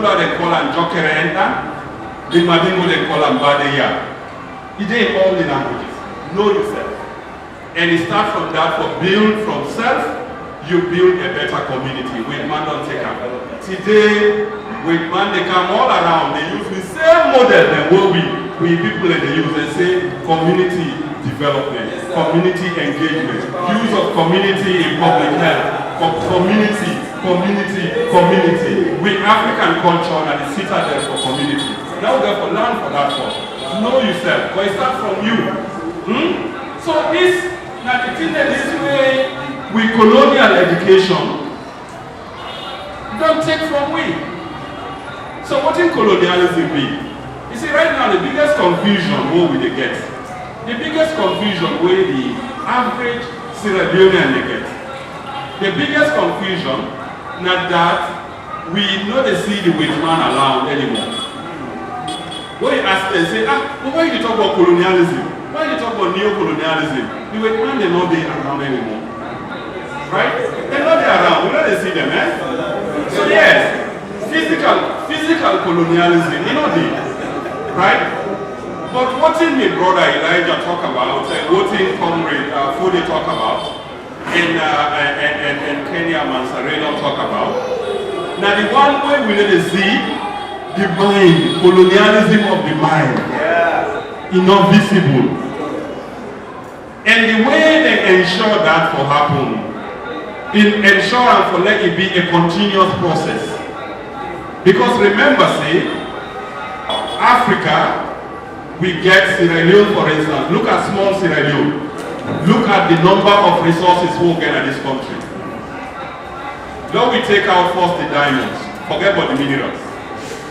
Lutula they call them Jokerenda, the Madingo they call them Badeya. It ain't all the languages. Know yourself. And it starts from that, for build from self, you build a better community. With man don't take up. Today, with man they come all around, they use the same model than what we people in the use. They say community development, community engagement, use of community in public health, community. With African culture and the citadel for community. Now therefore learn for that one. Know yourself, but it starts from you. So this, now the thing that this way with colonial education, don't take from we. So what in colonialism be? You see right now the biggest confusion what we they get. The biggest confusion where the average Sierra Leonean they get. The biggest confusion not that we know they see the white man around anymore. When you ask them, say, but why you talk about colonialism? Why you talk about neo-colonialism? The white man they not there around anymore. Right? They're not there around. We know they see them, eh? So yes, physical colonialism, you know the right? But what in my brother Elijah talk about, what in comrade Fode talk about, and Kenya Mansarelo talk about. Now the one way we need to see the mind, colonialism of the mind, is not visible. And the way they ensure that for happen, ensure and for let it be a continuous process. Because remember, say, Africa, we get Sierra Leone for instance. Look at small Sierra Leone. Look at the number of resources we get in this country. Now we take out first the diamonds. Forget about the minerals.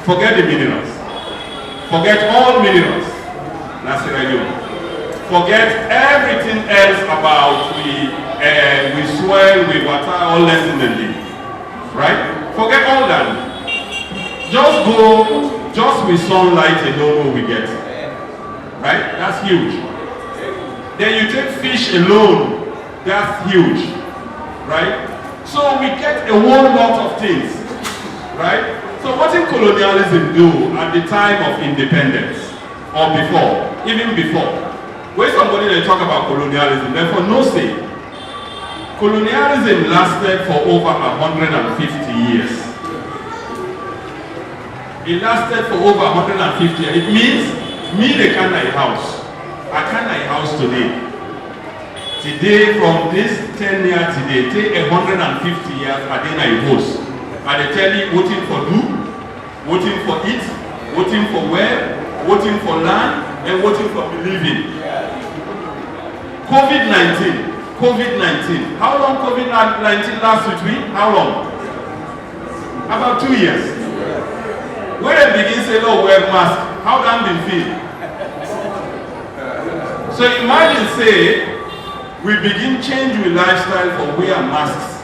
Forget the minerals. Forget all minerals. That's Sierra Leone. Forget everything else about we soil, we water, all less in the leaf. Right? Forget all that. Just with sunlight alone we get. Right? That's huge. Then you take fish alone, that's huge, right? So we get a whole lot of things, right? So what did colonialism do at the time of independence, or before, even before? When somebody they talk about colonialism, therefore no say, colonialism lasted for over 150 years. It lasted for over 150 years. It means, me they can't buy a house. I can't buy a house today. Today, from this 10 years today, take 150 years, I then I host. I they tell you voting for do, voting for it, voting for where, voting for land, and voting for believing. COVID-19. How long COVID-19 lasts with me? How long? About 2 years. When they begin say, oh, wear mask, how damn been feel? So imagine say, we begin change with lifestyle for wear masks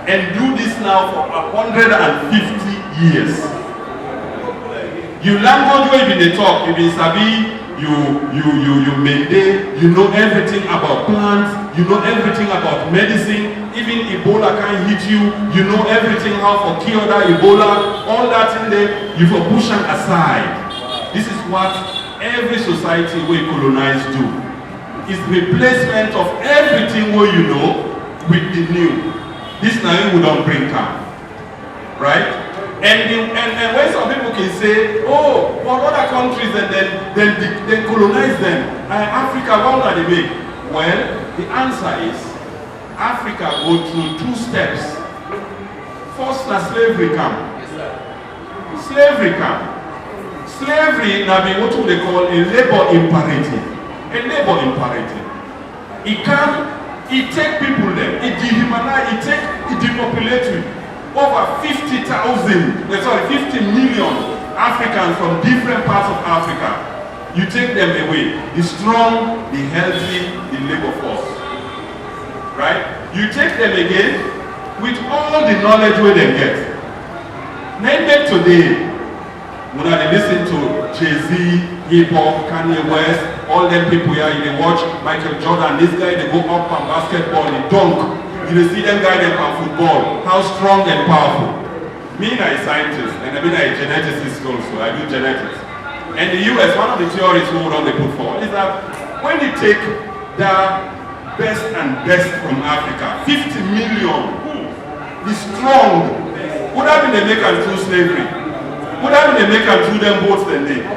and do this now for 150 years. You language where you been talk, you been sabi, you mende, you know everything about plants, you know everything about medicine, even Ebola can hit you, you know everything how for cure that Ebola, all that in there, you for push them aside. This is what every society we colonize do. Is replacement of everything what you know with the new. This now we don't bring calm. Right? And when some people can say, oh, what other countries and then colonize them. Africa, what are they make? Well, the answer is Africa go through 2 steps. First, na slavery camp. Slavery camp. Slavery now be what they call a labor imperative. A labor imperative. It take people there, it dehumanize, it depopulate over 50 million Africans from different parts of Africa. You take them away, the strong, the healthy, the labor force. Right? You take them again with all the knowledge where they get. Name them today. When I listen to Jay-Z, hip-hop, Kanye West, all them people here, you watch Michael Jordan, this guy, they go up on basketball, they dunk. You see them guy, they play football, how strong and powerful. Me and I scientist, and I mean I geneticist also, I do genetics. And the US, one of the theories we would only put forward is that when you take the best and best from Africa, 50 million, the strong, would have been the make and through slavery, would have been the make and through them boats than they.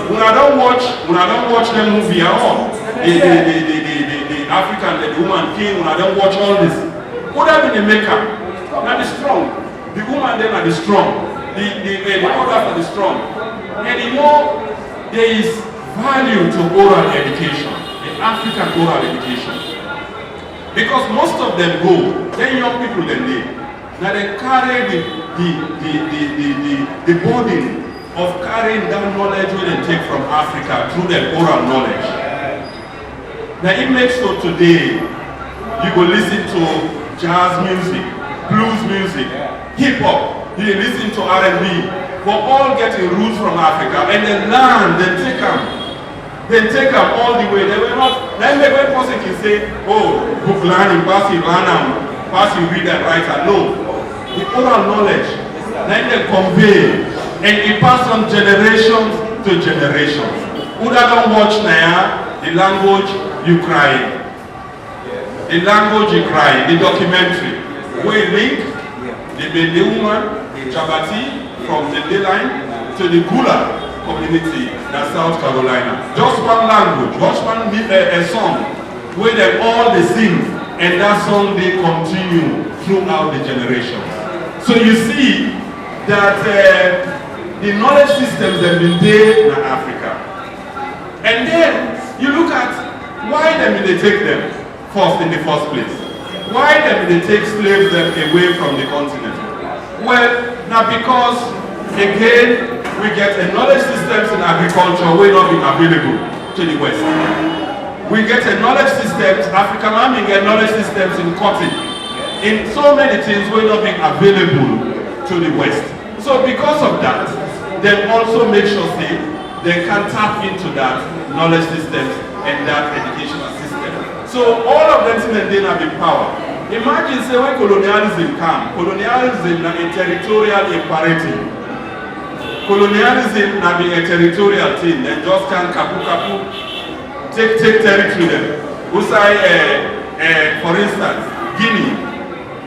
When I don't watch them movie at all, the African, the woman king, when I don't watch all this, would have been the maker. Now the strong, the woman then are the strong, the others are the strong. And you know, there is value to oral education, the African oral education. Because most of them go, then young people then they. Now they carry the burden of carrying that knowledge when they take from Africa through their oral knowledge. Now it makes so today, you go listen to jazz music, blues music, hip-hop, you listen to R&B, but all getting roots from Africa, and then learn, then take them all the way. They were not, then the way person can say, oh, book learning, pass you read and write, and no. The oral knowledge, then they convey, and it pass on generations to generations. Who don't watch now, the language you cry. The language you cry, the documentary. We link the Millenium, Jabati, from the Dayline to the Gula community in South Carolina. Just one language, just one a song, where they all they sing, and that song they continue throughout the generations. So you see that the knowledge systems have been there in Africa. And then you look at why they take them first in the first place. Why did they take slaves them away from the continent? Well, now because, again, we get a knowledge systems in agriculture will not be available to the West. We get a knowledge systems, African farming and knowledge systems in cotton. In so many things will not be available to the West. So because of that, they also make sure they can tap into that knowledge systems and that educational system. So all of them then have the power. Imagine say when colonialism comes, colonialism is a territorial imperative. Colonialism na be a territorial thing, they just can kapu take territory them. For instance, Guinea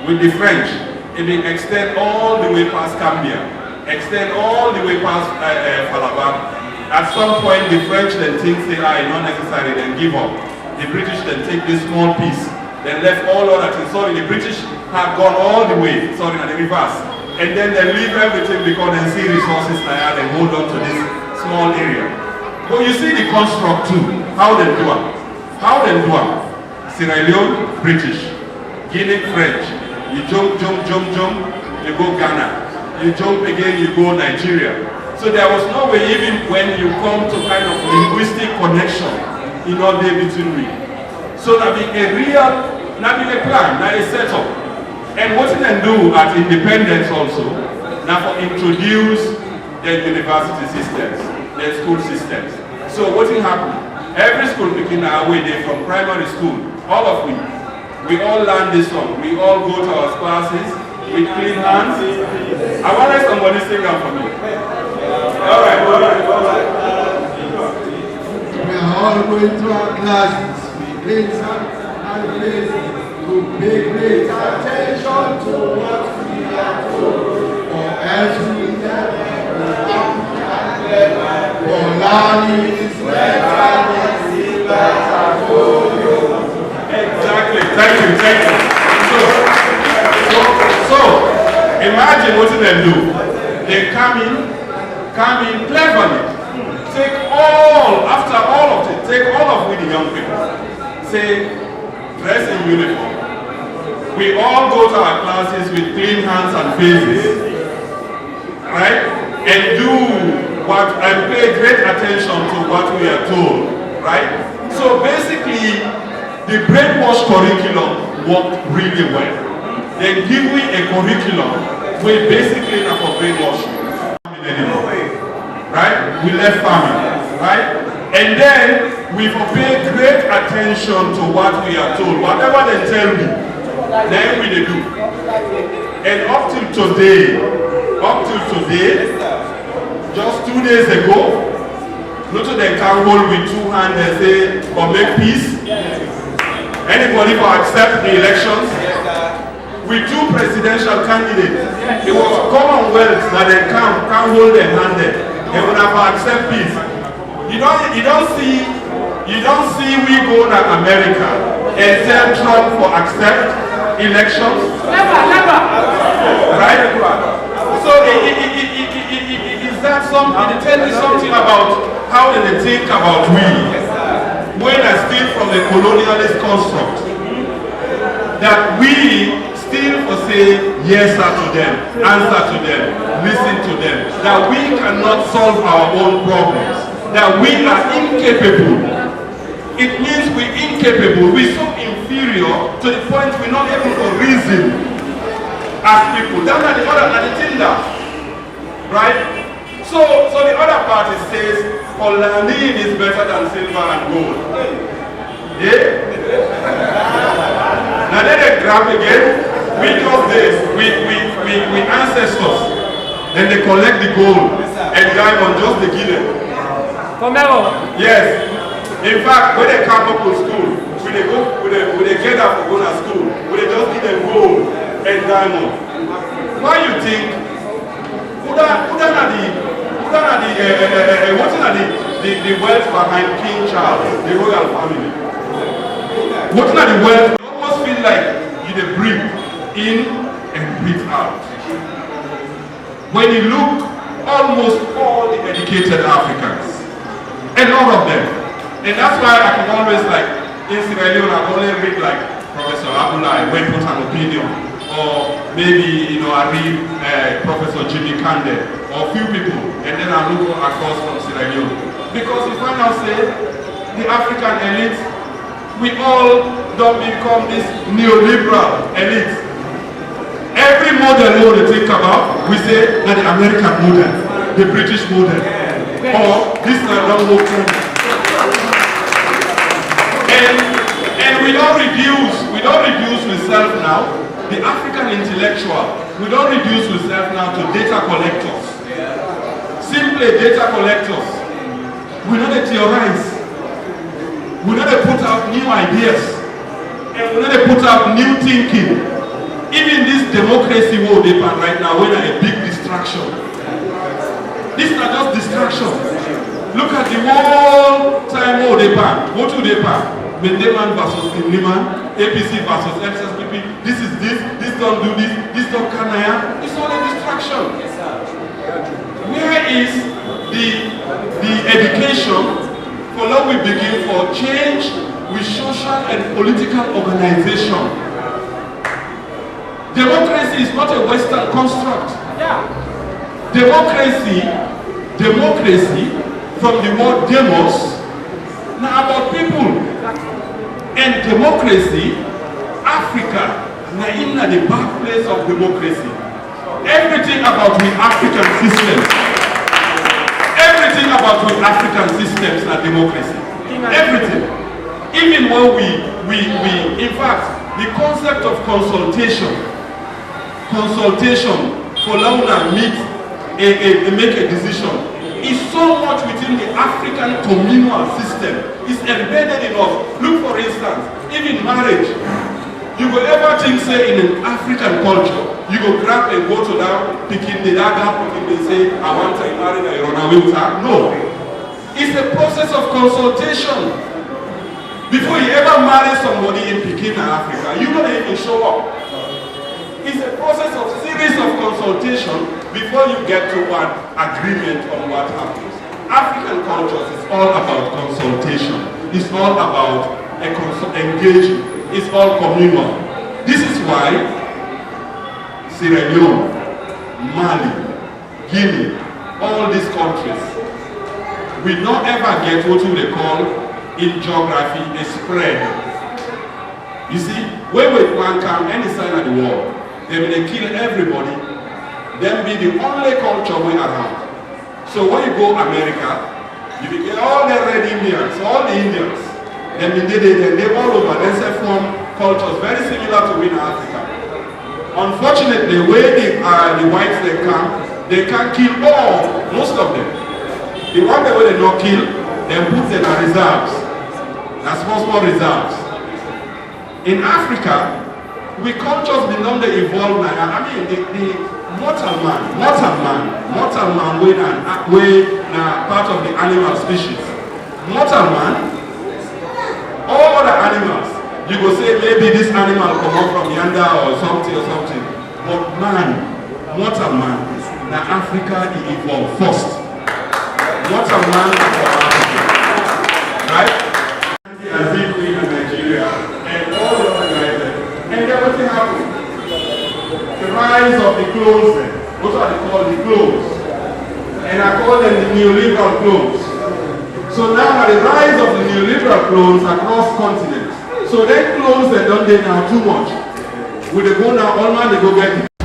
with the French, it will extend all the way past Gambia, extend all the way past Falaba. At some point the French then think say not necessary, then give up. The British then take this small piece, then left all other things. Sorry, the British have gone all the way, sorry, and the reverse. And then they leave everything because they see resources there, they hold on to this small area. But you see the construct too, how they do it. How they do it. Sierra Leone, British. Guinea, French. You jump, you go Ghana. You jump again, you go Nigeria. So there was no way, even when you come to kind of linguistic connection, in all day between we. So that be a real, not be a plan, not a setup. And what you can do at independence also, now for introduce the university systems, the school systems. So what will happen? Every school begin our way there from primary school, all of we all learn this song. We all go to our classes with clean hands. I want to somebody sing out for me. All right. We are all going to our classes. We listen and listen to pay great attention to what we are told. For as we for learning is better than silver. Exactly. Thank you. So imagine what they do. They come in cleverly. Take all, after all of it, take all of we the young people. Say, dress in uniform. We all go to our classes with clean hands and faces. Right? And do what, and pay great attention to what we are told. Right? So basically, the brainwash curriculum worked really well. They give me a curriculum where basically not for brainwashing. Right? We left farming, right? And then we pay great attention to what we are told. Whatever they tell me, then we do. And up till today, just 2 days ago, not they can hold with two hands and say, or make peace. Anybody will accept the elections? With two presidential candidates, it was Commonwealth that they can't hold their hand there. They would have accept peace. You don't see we go to America and tell Trump for accept elections. Never. Right? So is that something? It tells you something about how they think about we when I steal from the colonialist construct. That we still for say yes to them, answer to them, listen to them. That we cannot solve our own problems. That we are incapable. It means we're incapable. We're so inferior to the point we're not able to reason as people. That's not the thing that, right? So the other party says, Olanin is better than silver and gold. Yeah? Now then they grab again. We just this. We ancestors. Then they collect the gold and diamond just to give them. Yes. In fact, when they come up to school, when they get up to go to school, when they just give them gold and diamond. Why you think? What are the wealth behind King Charles, the royal family? What are the wealth? You almost feel like you breathe in and breathe out. When you look, almost all the educated Africans, and all of them, and that's why I can always in Sierra Leone, I only read Professor Abulai, when put an opinion, or maybe I read Professor Jimmy Kande, or a few people, and then I look across from Sierra Leone. Because if I now say the African elite, we all don't become this neoliberal elite. Every model we think about, we say that the American model, the British model, or this don't work. And we don't reduce ourselves now. The African intellectual, we don't reduce ourselves now to data collectors. Simply data collectors. We don't theorize. We don't put out new ideas. And we don't put out new thinking. Even this democracy world right now, we're a big distraction. These are just distractions. Look at the whole time world What do they pan? Mendeman versus Millenium, APC versus SSPP, this don't do this don't canaya. It's all a distraction. Where is the education for how we begin for change with social and political organization? Democracy is not a Western construct. Democracy from the word demos, now about people. And democracy, Africa, now in the birthplace of democracy. Everything about the African systems. Everything about the African systems are democracy. Everything. Even when we in fact, the concept of consultation for Launa meet and make a decision is so much within the African communal system. It's embedded in us. Look, for instance, even marriage. You will ever think, say, in an African culture, you go grab and go to that picking, they say, I want to marry a Ronawinta. No. It's a process of consultation. Before you ever marry somebody in Pekin in Africa, you don't even show up. It's a process of series of consultation before you get to one agreement on what happens. African cultures is all about consultation. It's all about engaging. It's all communal. This is why Sierra Leone, Mali, Guinea, all these countries will not ever get what they call in geography a spread. You see, when we can come any side of the world, they will kill everybody, then be the only culture we around. So when you go America, you will get all the red Indians, all the Indians. Then they all over, they form cultures very similar to in Africa. Unfortunately, when the whites they can kill most of them. The one that they not kill, they put them in reserves. That's small reserves. In Africa, we can't just be non evolved. I mean, the mortal man, we part of the animal species. Mortal man, all the animals, you go say maybe this animal come up from yonder or something. But mortal man, now Africa evolved first. Mortal man from Africa, right? As if we in Nigeria and all the other guys there. And then what happened? The rise of the clones then. What are they called? The clones. And I call them the neoliberal clones. So now the rise of the neoliberal clones across continents. So they clones that don't they now too much. Will they go now, all man they go get it.